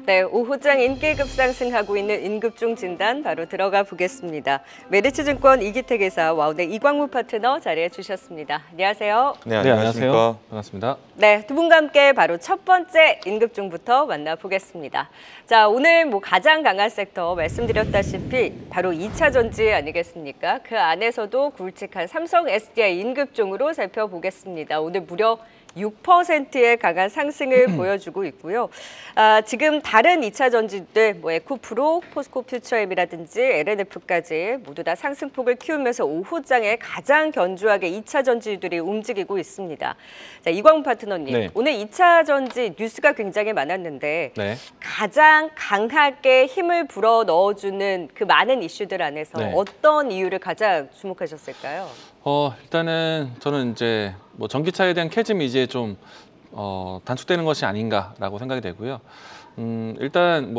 네, 오후장 인기 급상승하고 있는 인급중 진단 바로 들어가 보겠습니다. 메리츠증권 이기택 이사, 와우대 이광무 파트너 자리해 주셨습니다. 안녕하세요. 네, 안녕하십니까. 반갑습니다. 네, 두 분과 함께 바로 첫 번째 인급중부터 만나보겠습니다. 자, 오늘 가장 강한 섹터 말씀드렸다시피 바로 2차 전지 아니겠습니까? 그 안에서도 굵직한 삼성 SDI 인급중으로 살펴보겠습니다. 오늘 무려 6%의 강한 상승을 보여주고 있고요. 지금 다른 2차 전지들 에코프로, 포스코 퓨처엠이라든지 LNF까지 모두 다 상승폭을 키우면서 오후장에 가장 견조하게 2차 전지들이 움직이고 있습니다. 자, 이광훈 파트너님, 네. 오늘 2차 전지 뉴스가 굉장히 많았는데 네. 가장 강하게 힘을 불어 넣어주는 그 많은 이슈들 안에서 네. 어떤 이유를 가장 주목하셨을까요? 일단은 저는 이제 전기차에 대한 캐즘이 이제 좀 단축되는 것이 아닌가라고 생각이 되고요. 일단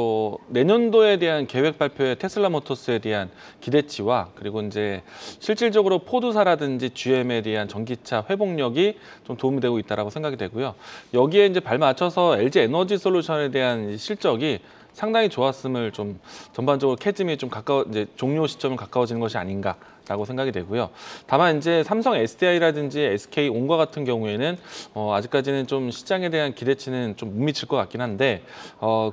내년도에 대한 계획 발표에 테슬라 모터스에 대한 기대치와 그리고 이제 실질적으로 포드사라든지 GM에 대한 전기차 회복력이 좀 도움이 되고 있다라고 생각이 되고요. 여기에 이제 발맞춰서 LG 에너지 솔루션에 대한 실적이 상당히 좋았음을 좀 전반적으로 캐즘이 좀 이제 종료 시점은 가까워지는 것이 아닌가라고 생각이 되고요. 다만 이제 삼성 SDI라든지 SK온과 같은 경우에는 아직까지는 좀 시장에 대한 기대치는 좀 못 미칠 것 같긴 한데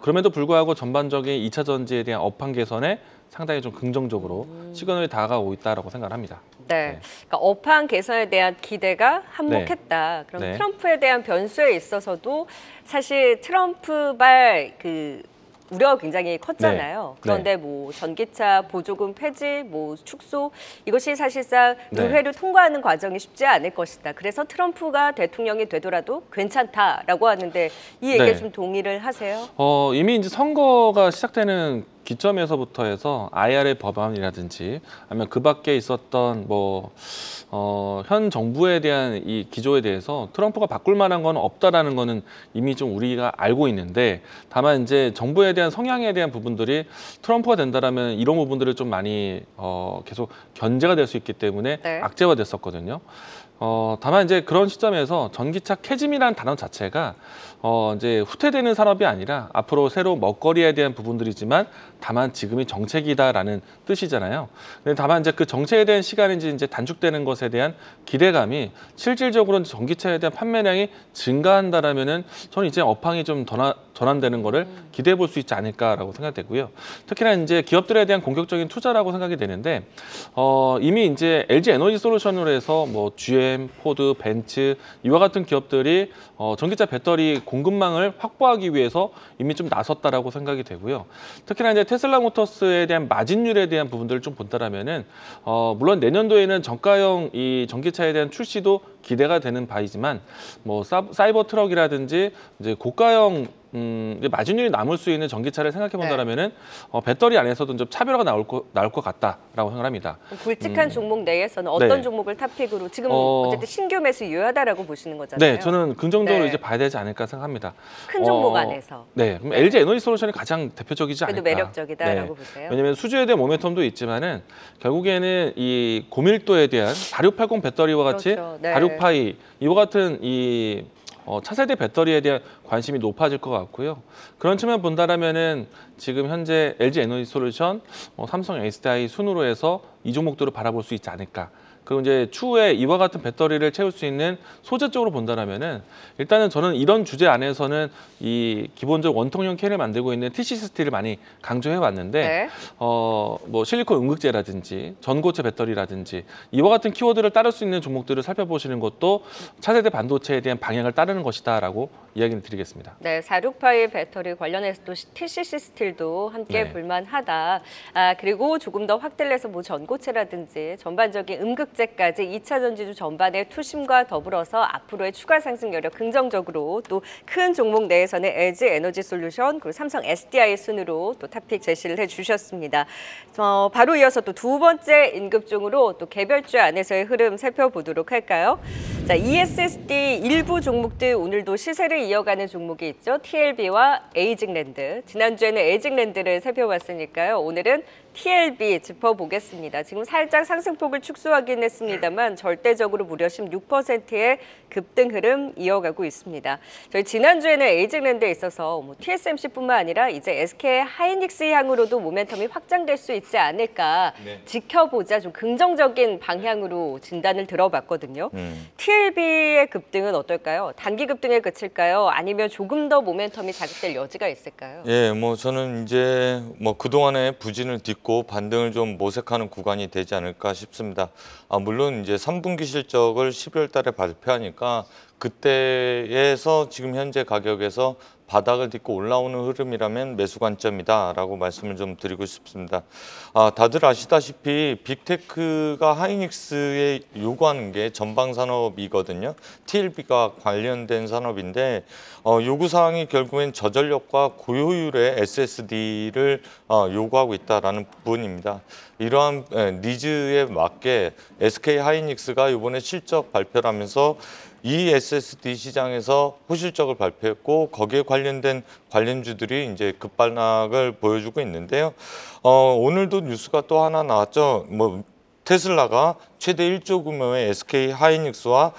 그럼에도 불구하고 전반적인 2차 전지에 대한 업황 개선에 상당히 좀 긍정적으로 시그널이 다가오고 있다라고 생각을 합니다. 네, 그러니까 업황 개선에 대한 기대가 한몫했다. 그럼 네. 트럼프에 대한 변수에 있어서도 사실 트럼프발 우려가 굉장히 컸잖아요. 네. 그런데 전기차 보조금 폐지, 축소 이것이 사실상 네. 의회를 통과하는 과정이 쉽지 않을 것이다. 그래서 트럼프가 대통령이 되더라도 괜찮다라고 하는데 이 얘기에 네. 좀 동의를 하세요? 이미 이제 선거가 시작되는 기점에서부터 해서 IRA 법안이라든지 아니면 그 밖에 있었던 현 정부에 대한 이 기조에 대해서 트럼프가 바꿀 만한 건 없다라는 거는 이미 좀 우리가 알고 있는데 다만 이제 정부에 대한 성향에 대한 부분들이 트럼프가 된다라면 이런 부분들을 좀 많이 계속 견제가 될 수 있기 때문에 네. 악재화됐었거든요. 다만 이제 그런 시점에서 전기차 캐즘이라는 단어 자체가 이제 후퇴되는 산업이 아니라 앞으로 새로 먹거리에 대한 부분들이지만 다만 지금이 정책이다라는 뜻이잖아요. 근데 다만 이제 그 정책에 대한 시간이 이제 단축되는 것에 대한 기대감이 실질적으로 전기차에 대한 판매량이 증가한다라면은 저는 이제 업황이 좀 전환되는 거를 기대해 볼 수 있지 않을까라고 생각되고요. 특히나 이제 기업들에 대한 공격적인 투자라고 생각이 되는데 이미 이제 LG 에너지 솔루션으로 해서 GM, 포드, 벤츠 이와 같은 기업들이 전기차 배터리 공급망을 확보하기 위해서 이미 좀 나섰다라고 생각이 되고요. 특히나 이제 테슬라 모터스에 대한 마진율에 대한 부분들을 좀 본다라면은 물론 내년도에는 저가형 이 전기차에 대한 출시도 기대가 되는 바이지만 사이버 트럭이라든지 이제 고가형 이제 마진율이 남을 수 있는 전기차를 생각해 본다라면은 배터리 안에서도 좀 차별화가 나올 것 같다라고 생각합니다. 굵직한 종목 내에서는 어떤 네. 종목을 탑픽으로 지금 어쨌든 신규 매수 유효하다라고 보시는 거잖아요. 네, 저는 긍정적으로 네. 이제 봐야 되지 않을까 생각합니다. 큰 종목 안에서. 네, 그럼 LG 에너지 솔루션이 가장 대표적이지 않을까. 그래도 매력적이다라고 보세요. 왜냐하면 수주에 대한 모멘텀도 있지만은 결국에는 이 고밀도에 대한 4680 배터리와 같이 그렇죠. 네. 46파이 이와 같은 이 차세대 배터리에 대한 관심이 높아질 것 같고요. 그런 측면 본다라면은 지금 현재 LG 에너지 솔루션, 삼성 SDI 순으로 해서 이 종목들을 바라볼 수 있지 않을까. 그리고 이제 추후에 이와 같은 배터리를 채울 수 있는 소재 쪽으로 본다라면은 일단은 저는 이런 주제 안에서는 이 기본적 원통형 캔을 만들고 있는 TC 스틸을 많이 강조해 왔는데 네. 실리콘 음극재라든지 전고체 배터리라든지 이와 같은 키워드를 따를 수 있는 종목들을 살펴보시는 것도 차세대 반도체에 대한 방향을 따르는 것이다라고 이야기를 드리겠습니다. 네, 46파이 배터리 관련해서도 TCC 스틸도 함께 네. 볼만하다. 그리고 조금 더 확대를 해서 전고체라든지 전반적인 음극재까지 2차 전지주 전반의 투심과 더불어서 앞으로의 추가 상승 여력 긍정적으로 또 큰 종목 내에서는 LG 에너지 솔루션 그리고 삼성 SDI 순으로 또 탑픽 제시를 해주셨습니다. 바로 이어서 또 두 번째 인급종으로 또 개별주 안에서의 흐름 살펴보도록 할까요? 자, ESSD 일부 종목들 오늘도 시세를 이어가는 종목이 있죠. TLB와 에이징랜드. 지난주에는 에이징랜드를 살펴봤으니까요. 오늘은 TLB 짚어보겠습니다. 지금 살짝 상승폭을 축소하긴 했습니다만 절대적으로 무려 16%의 급등 흐름 이어가고 있습니다. 저희 지난주에는 에이징랜드에 있어서 TSMC뿐만 아니라 이제 SK 하이닉스 향으로도 모멘텀이 확장될 수 있지 않을까 지켜보자 좀 긍정적인 방향으로 진단을 들어봤거든요. TLB의 급등은 어떨까요? 단기 급등에 그칠까요? 아니면 조금 더 모멘텀이 자극될 여지가 있을까요? 예, 저는 이제 그동안의 부진을 딛고 반등을 좀 모색하는 구간이 되지 않을까 싶습니다. 물론 이제 3분기 실적을 12월 달에 발표하니까 그때에서 지금 현재 가격에서 바닥을 딛고 올라오는 흐름이라면 매수 관점이다라고 말씀을 좀 드리고 싶습니다. 다들 아시다시피 빅테크가 하이닉스에 요구하는 게 전방 산업이거든요. TLB가 관련된 산업인데 요구사항이 결국엔 저전력과 고효율의 SSD를 요구하고 있다라는 부분입니다. 이러한 니즈에 맞게 SK 하이닉스가 이번에 실적 발표를 하면서 이 SSD 시장에서 호실적을 발표했고 거기에 관련된 관련주들이 이제 급반락을 보여주고 있는데요. 오늘도 뉴스가 또 하나 나왔죠. 테슬라가 최대 1조 규모의 SK 하이닉스와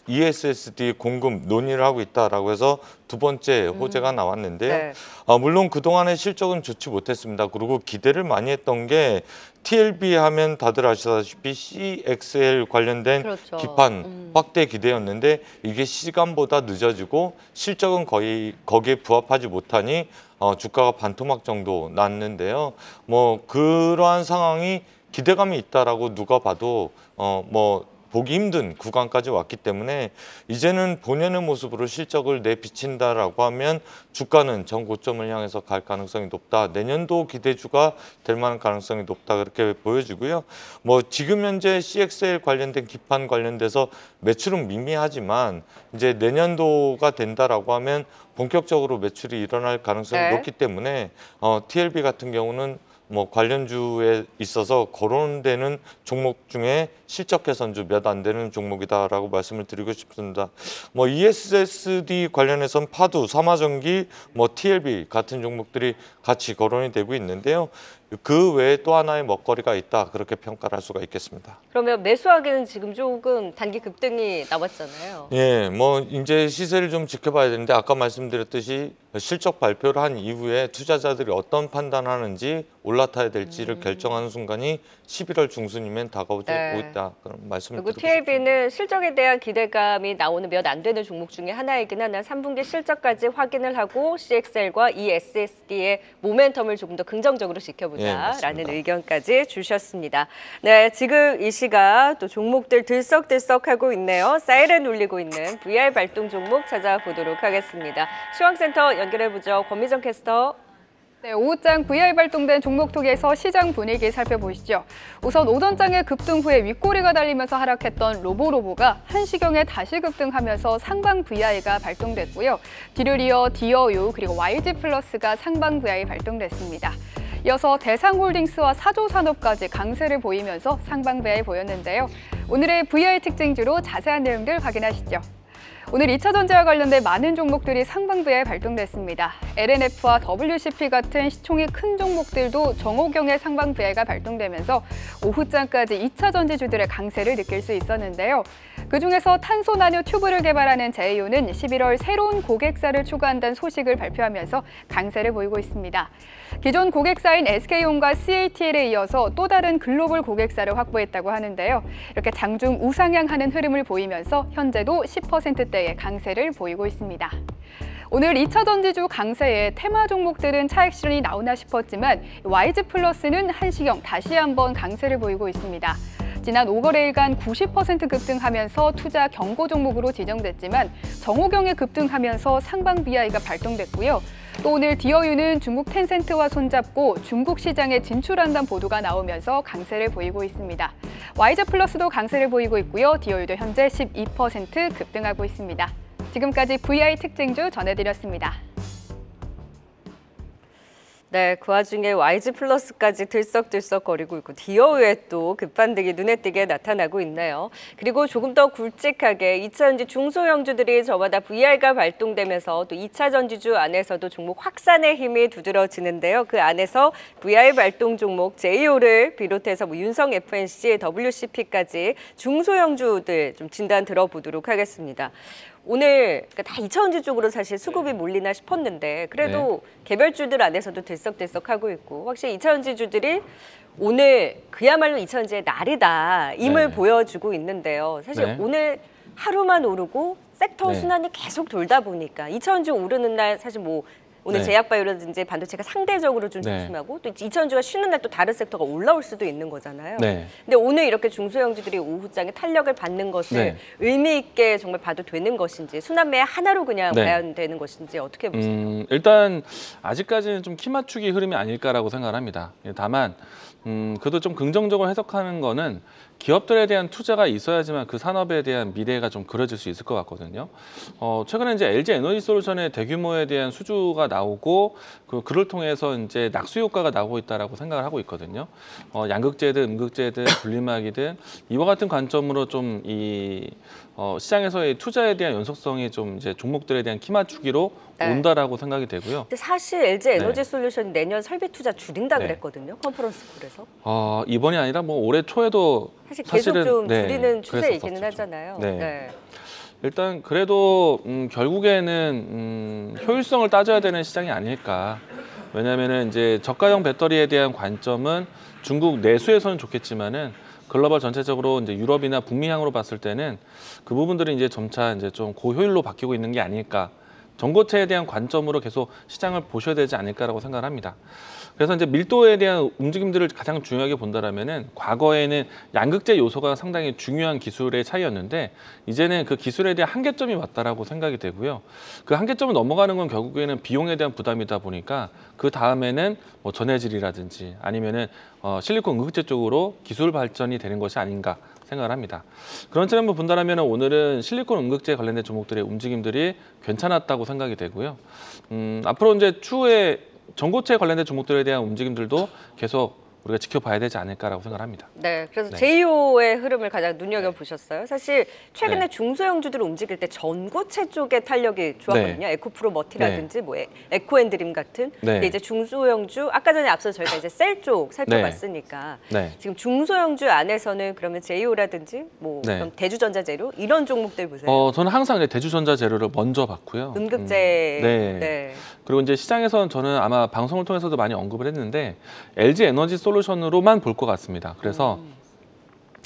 ESSD 공급 논의를 하고 있다라고 해서 두 번째 호재가 나왔는데요. 네. 물론 그동안의 실적은 좋지 못했습니다. 그리고 기대를 많이 했던 게 TLB 하면 다들 아시다시피 CXL 관련된 그렇죠. 기판 확대 기대였는데 이게 시간보다 늦어지고 실적은 거의 거기에 부합하지 못하니 주가가 반토막 정도 났는데요. 그러한 상황이 기대감이 있다라고 누가 봐도 보기 힘든 구간까지 왔기 때문에 이제는 본연의 모습으로 실적을 내비친다라고 하면 주가는 전 고점을 향해서 갈 가능성이 높다. 내년도 기대주가 될 만한 가능성이 높다. 그렇게 보여지고요. 지금 현재 CXL 관련된 기판 관련돼서 매출은 미미하지만 이제 내년도가 된다라고 하면 본격적으로 매출이 일어날 가능성이 높기 때문에 TLB 같은 경우는 관련주에 있어서 거론되는 종목 중에 실적 개선주 몇 안 되는 종목이다라고 말씀을 드리고 싶습니다. ESSD 관련해서는 파두, 삼화전기, TLB 같은 종목들이 같이 거론이 되고 있는데요. 그 외에 또 하나의 먹거리가 있다 그렇게 평가를 할 수가 있겠습니다. 그러면 매수하기는 지금 조금 단기 급등이 남았잖아요. 예, 이제 시세를 좀 지켜봐야 되는데 아까 말씀드렸듯이 실적 발표를 한 이후에 투자자들이 어떤 판단하는지 올라타야 될지를 결정하는 순간이 11월 중순이면 다가오고 있다 그런 말씀을 그리고 드리고 싶습니다. TLB는 실적에 대한 기대감이 나오는 몇 안 되는 종목 중에 하나이긴 하나 3분기 실적까지 확인을 하고 CXL과 ESSD의 모멘텀을 조금 더 긍정적으로 지켜보자라는 의견까지 주셨습니다. 네, 지금 이 시각 또 종목들 들썩들썩하고 있네요. 사이렌 울리고 있는 VR 발동 종목 찾아보도록 하겠습니다. 시황센터 연결해보죠. 권미정 캐스터. 네, 오후장 VR 발동된 종목톡에서 시장 분위기 살펴보시죠. 우선 오전장의 급등 후에 윗꼬리가 달리면서 하락했던 로보로보가 1시경에 다시 급등하면서 상방 VI가 발동됐고요. 뒤를 이어 디어유 그리고 YG플러스가 상방 VI 발동됐습니다. 이어서 대상홀딩스와 사조산업까지 강세를 보이면서 상방 VI 보였는데요. 오늘의 VI 특징주로 자세한 내용들 확인하시죠. 오늘 2차 전지와 관련된 많은 종목들이 상방 VI 발동됐습니다. LNF와 WCP 같은 시총이 큰 종목들도 정호경의 상방 VI가 발동되면서 오후장까지 2차 전지주들의 강세를 느낄 수 있었는데요. 그중에서 탄소 나노 튜브를 개발하는 제이오는 11월 새로운 고객사를 추가한다는 소식을 발표하면서 강세를 보이고 있습니다. 기존 고객사인 SK온과 CATL에 이어서 또 다른 글로벌 고객사를 확보했다고 하는데요. 이렇게 장중 우상향하는 흐름을 보이면서 현재도 10%대의 강세를 보이고 있습니다. 오늘 2차 전지주 강세에 테마 종목들은 차익 실현이 나오나 싶었지만 YG플러스는 한시경 다시 한번 강세를 보이고 있습니다. 지난 5거래일간 90% 급등하면서 투자 경고 종목으로 지정됐지만 정호경에 급등하면서 상방 VI가 발동됐고요. 또 오늘 디어유는 중국 텐센트와 손잡고 중국 시장에 진출한다는 보도가 나오면서 강세를 보이고 있습니다. YG플러스도 강세를 보이고 있고요. 디어유도 현재 12% 급등하고 있습니다. 지금까지 VI 특징주 전해드렸습니다. 네, 그 와중에 YG 플러스까지 들썩들썩거리고 있고 디어우에 또 급반등이 눈에 띄게 나타나고 있네요. 그리고 조금 더 굵직하게 2차전지 중소형주들이 저마다 VR가 발동되면서 또 2차 전지주 안에서도 종목 확산의 힘이 두드러지는데요. 그 안에서 VR 발동 종목 제이오를 비롯해서 윤성 FNC, WCP까지 중소형주들 좀 진단 들어보도록 하겠습니다. 오늘 그러니까 다 2차전지 쪽으로 사실 수급이 몰리나 싶었는데 그래도 개별주들 안에서도 들썩들썩하고 있고 확실히 2차전지주들이 오늘 그야말로 2차전지의 날이다 임을 보여주고 있는데요. 사실 오늘 하루만 오르고 섹터 순환이 계속 돌다 보니까 2차전지 오르는 날 사실 뭐 오늘 제약바이오라든지 반도체가 상대적으로 좀 조심하고 또 2차전지가 쉬는 날 또 다른 섹터가 올라올 수도 있는 거잖아요. 근데 오늘 이렇게 중소형주들이 오후장에 탄력을 받는 것을 의미 있게 정말 봐도 되는 것인지 순환매 하나로 그냥 봐야 되는 것인지 어떻게 보세요? 일단 아직까지는 좀 키 맞추기 흐름이 아닐까라고 생각을 합니다. 다만 그래도 좀 긍정적으로 해석하는 거는 기업들에 대한 투자가 있어야지만 그 산업에 대한 미래가 좀 그려질 수 있을 것 같거든요. 최근에 이제 LG 에너지솔루션의 대규모에 대한 수주가 나오고 그를 통해서 이제 낙수 효과가 나오고 있다라고 생각을 하고 있거든요. 양극재든 음극재든 분리막이든 이와 같은 관점으로 좀 이 시장에서의 투자에 대한 연속성이 좀 이제 종목들에 대한 키 맞추기로 온다라고 생각이 되고요. 근데 사실 LG 에너지솔루션이 내년 설비 투자 줄인다 그랬거든요. 컨퍼런스 콜에서. 이번이 아니라 뭐 올해 초에도 사실 계속 사실은, 좀 줄이는 추세이기는 그랬었었죠. 하잖아요. 일단 그래도 결국에는 효율성을 따져야 되는 시장이 아닐까. 왜냐하면은 이제 저가형 배터리에 대한 관점은 중국 내수에서는 좋겠지만은 글로벌 전체적으로 이제 유럽이나 북미향으로 봤을 때는 그 부분들이 이제 점차 이제 좀 고효율로 바뀌고 있는 게 아닐까. 전고체에 대한 관점으로 계속 시장을 보셔야 되지 않을까라고 생각을 합니다. 그래서 이제 밀도에 대한 움직임들을 가장 중요하게 본다라면은 과거에는 양극재 요소가 상당히 중요한 기술의 차이였는데 이제는 그 기술에 대한 한계점이 왔다라고 생각이 되고요. 그 한계점을 넘어가는 건 결국에는 비용에 대한 부담이다 보니까 그 다음에는 뭐 전해질이라든지 아니면은 실리콘 음극재 쪽으로 기술 발전이 되는 것이 아닌가 생각을 합니다. 그런 측면을 본다면 오늘은 실리콘 음극재 관련된 종목들의 움직임들이 괜찮았다고 생각이 되고요. 앞으로 이제 추후에 전고체 관련된 종목들에 대한 움직임들도 계속 우리가 지켜봐야 되지 않을까라고 생각합니다. 네, 그래서 제이오의 흐름을 가장 눈여겨보셨어요. 사실 최근에 중소형주들을 움직일 때 전고체 쪽의 탄력이 좋았거든요. 에코프로 머티라든지 뭐 에코앤드림 같은. 근데 이제 중소형주, 아까 전에 앞서 저희가 이제 셀 쪽 살펴봤으니까 지금 중소형주 안에서는 그러면 제이오라든지 뭐 그럼 대주전자재료 이런 종목들 보세요. 저는 항상 대주전자재료를 먼저 봤고요. 음극재. 그리고 이제 시장에서는 저는 아마 방송을 통해서도 많이 언급을 했는데 LG 에너지 솔루션으로만 볼 것 같습니다. 그래서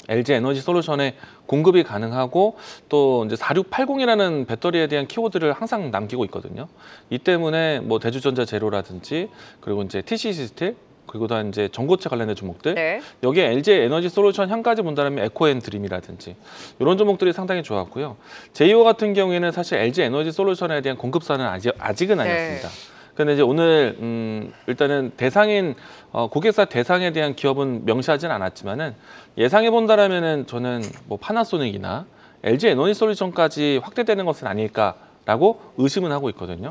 LG 에너지 솔루션에 공급이 가능하고 또 이제 4680이라는 배터리에 대한 키워드를 항상 남기고 있거든요. 이 때문에 뭐 대주전자 재료라든지 그리고 이제 TC 시스템 그리고 다 이제 전고체 관련된 종목들 여기에 LG 에너지 솔루션 향까지 본다면 에코앤드림이라든지 이런 종목들이 상당히 좋았고요. 제이오 같은 경우에는 사실 LG 에너지 솔루션에 대한 공급사는 아직은 아니었습니다. 근데 이제 오늘 일단은 대상인 고객사 대상에 대한 기업은 명시하지는 않았지만은 예상해 본다라면은 저는 뭐 파나소닉이나 LG 에너지 솔루션까지 확대되는 것은 아닐까라고 의심은 하고 있거든요.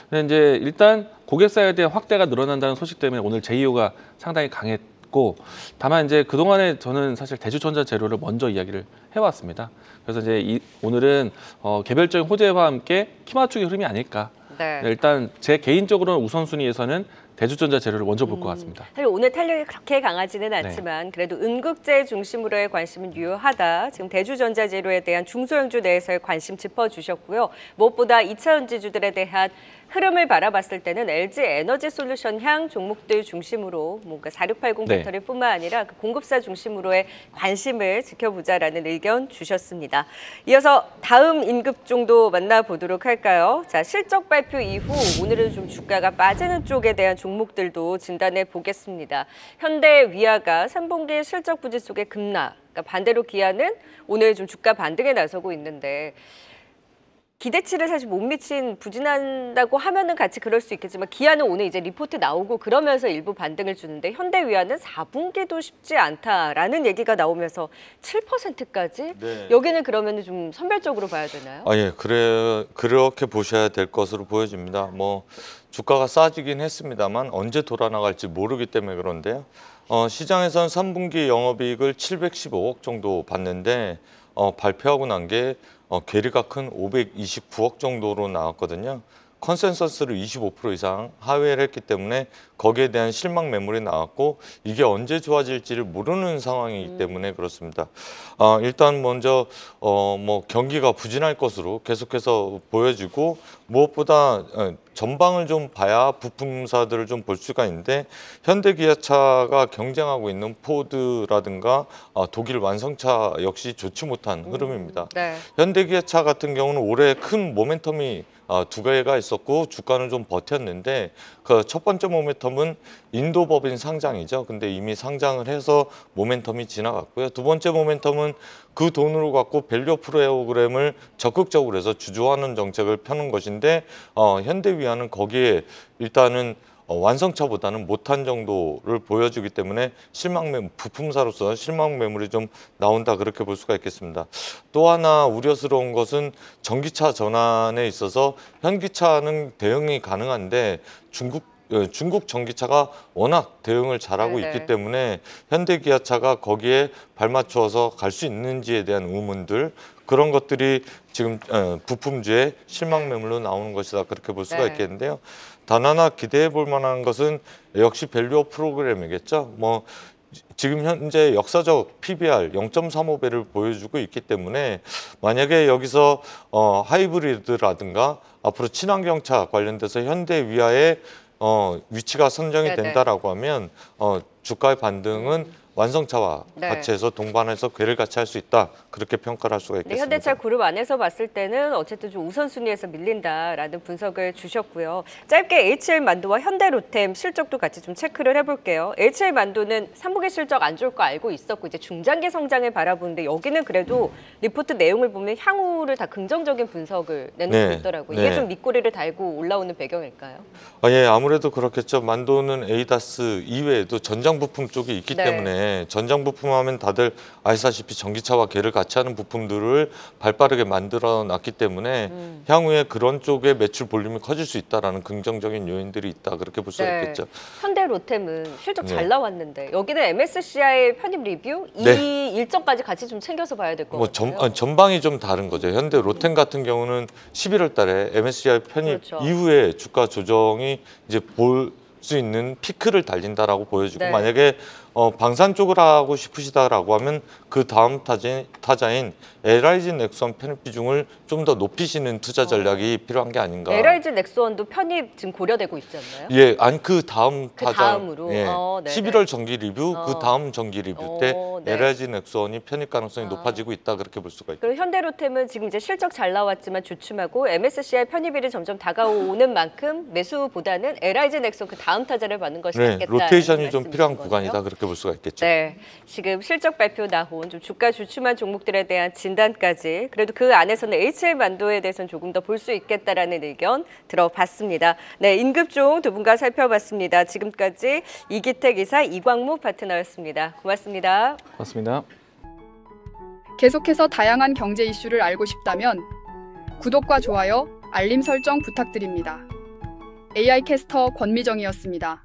근데 이제 일단 고객사에 대한 확대가 늘어난다는 소식 때문에 오늘 제이오가 상당히 강했고 다만 이제 그 동안에 저는 사실 대주전자 재료를 먼저 이야기를 해왔습니다. 그래서 이제 오늘은 개별적인 호재와 함께 키 맞추기 흐름이 아닐까. 일단 제 개인적으로는 우선순위에서는 대주전자 재료를 먼저 볼 것 같습니다. 사실 오늘 탄력이 그렇게 강하지는 않지만 그래도 음극재 중심으로의 관심은 유효하다. 지금 대주전자 재료에 대한 중소형주 내에서의 관심 짚어주셨고요. 무엇보다 2차전지주들에 대한 흐름을 바라봤을 때는 LG 에너지 솔루션 향 종목들 중심으로 뭔가 4680 배터리뿐만 아니라 그 공급사 중심으로의 관심을 지켜보자라는 의견 주셨습니다. 이어서 다음 임급종도 만나보도록 할까요? 자, 실적 발표 이후 오늘은 좀 주가가 빠지는 쪽에 대한 종목들도 진단해 보겠습니다. 현대 위아가 3분기 실적 부진 속에 급락. 그러니까 반대로 기아는 오늘 좀 주가 반등에 나서고 있는데 기대치를 사실 못 미친 부진한다고 하면은 같이 그럴 수 있겠지만 기아는 오늘 이제 리포트 나오고 그러면서 일부 반등을 주는데 현대위아는 4분기도 쉽지 않다라는 얘기가 나오면서 7%까지 네. 여기는 그러면은 좀 선별적으로 봐야 되나요? 그렇게 보셔야 될 것으로 보여집니다. 뭐 주가가 싸지긴 했습니다만 언제 돌아 나갈지 모르기 때문에 그런데요. 시장에선 3분기 영업이익을 715억 정도 봤는데 발표하고 난 게 괴리가 큰 529억 정도로 나왔거든요. 컨센서스를 25% 이상 하회를 했기 때문에 거기에 대한 실망 매물이 나왔고 이게 언제 좋아질지를 모르는 상황이기 때문에 그렇습니다. 일단 먼저 뭐 경기가 부진할 것으로 계속해서 보여지고 무엇보다 전방을 좀 봐야 부품사들을 좀 볼 수가 있는데 현대기아차가 경쟁하고 있는 포드라든가 독일 완성차 역시 좋지 못한 흐름입니다. 네. 현대기아차 같은 경우는 올해 큰 모멘텀이 두 개가 있었고 주가는 좀 버텼는데 그 첫 번째 모멘텀은 인도 법인 상장이죠. 근데 이미 상장을 해서 모멘텀이 지나갔고요. 두 번째 모멘텀은 그 돈으로 갖고 밸류 프로그램을 적극적으로 해서 주주하는 정책을 펴는 것인데 현대위아는 거기에 일단은 완성차보다는 못한 정도를 보여주기 때문에 부품사로서 실망 매물이 좀 나온다 그렇게 볼 수가 있겠습니다. 또 하나 우려스러운 것은 전기차 전환에 있어서 현기차는 대응이 가능한데 중국 전기차가 워낙 대응을 잘하고 네네. 있기 때문에 현대기아차가 거기에 발맞추어서 갈 수 있는지에 대한 의문들 그런 것들이 지금 부품주의 실망 매물로 나오는 것이다 그렇게 볼 수가 네. 있겠는데요. 단 하나 기대해 볼 만한 것은 역시 밸류업 프로그램이겠죠. 뭐 지금 현재 역사적 PBR 0.35배를 보여주고 있기 때문에 만약에 여기서 하이브리드라든가 앞으로 친환경차 관련돼서 현대위아의 위치가 선정이 네네. 된다라고 하면 주가의 반등은 완성차와 네. 같이 해서 동반해서 궤를 같이 할 수 있다 그렇게 평가를 할 수가 네, 있겠습니다. 현대차 그룹 안에서 봤을 때는 어쨌든 좀 우선순위에서 밀린다라는 분석을 주셨고요. 짧게 HL만두와 현대로템 실적도 같이 좀 체크를 해볼게요. HL만두는 3분기 실적 안 좋을 거 알고 있었고 이제 중장기 성장을 바라보는데 여기는 그래도 리포트 내용을 보면 향후를 다 긍정적인 분석을 내놓고 네, 있더라고요. 이게 네. 좀 밑꼬리를 달고 올라오는 배경일까요? 예, 아무래도 그렇겠죠. 만도는 에이다스 이외에도 전장 부품 쪽이 있기 네. 때문에 전장 부품 하면 다들 아시다시피 전기차와 궤를 같이 하는 부품들을 발빠르게 만들어 놨기 때문에 향후에 그런 쪽의 매출 볼륨이 커질 수 있다라는 긍정적인 요인들이 있다 그렇게 볼 수가 있겠죠. 현대로템은 실적 잘 네. 나왔는데 여기는 MSCI 편입 리뷰 이 네. 일정까지 같이 좀 챙겨서 봐야 될 것 뭐 같아요. 전방이 좀 다른 거죠. 현대 로템 같은 경우는 11월 달에 MSCI 편입 그렇죠. 이후에 주가 조정이 이제 볼 수 있는 피크를 달린다라고 보여지고 네. 만약에 방산 쪽을 하고 싶으시다라고 하면 그 다음 타자인 LIG 넥선 편입 비중을 좀 더 높이시는 투자 전략이 필요한 게 아닌가. LIG 넥스원도 편입 지금 고려되고 있지 않나요? 예, 아니 그 다음 그 타자. 다음으로? 예, 네네. 11월 정기 리뷰 그 다음 정기 리뷰 때 네. LIG 넥선이 편입 가능성이 높아지고 있다 그렇게 볼 수가 있죠. 그리고 현대로템은 지금 이제 실적 잘 나왔지만 주춤하고 MSCI 편입일이 점점 다가오는 만큼 매수보다는 LIG 넥선 그 다음 타자를 받는 것이 네, 낫겠다. 로테이션이 좀 필요한 구간이다 그렇게 볼 수가 있겠죠. 네, 지금 실적 발표 나온 좀 주가 주춤한 종목들에 대한 진단까지 그래도 그 안에서는 HL만두에 대해서는 조금 더 볼 수 있겠다라는 의견 들어봤습니다. 네, 임급종 두 분과 살펴봤습니다. 지금까지 이기택 이사 이광무 파트너였습니다. 고맙습니다. 맞습니다. 계속해서 다양한 경제 이슈를 알고 싶다면 구독과 좋아요, 알림 설정 부탁드립니다. AI 캐스터 권미정이었습니다.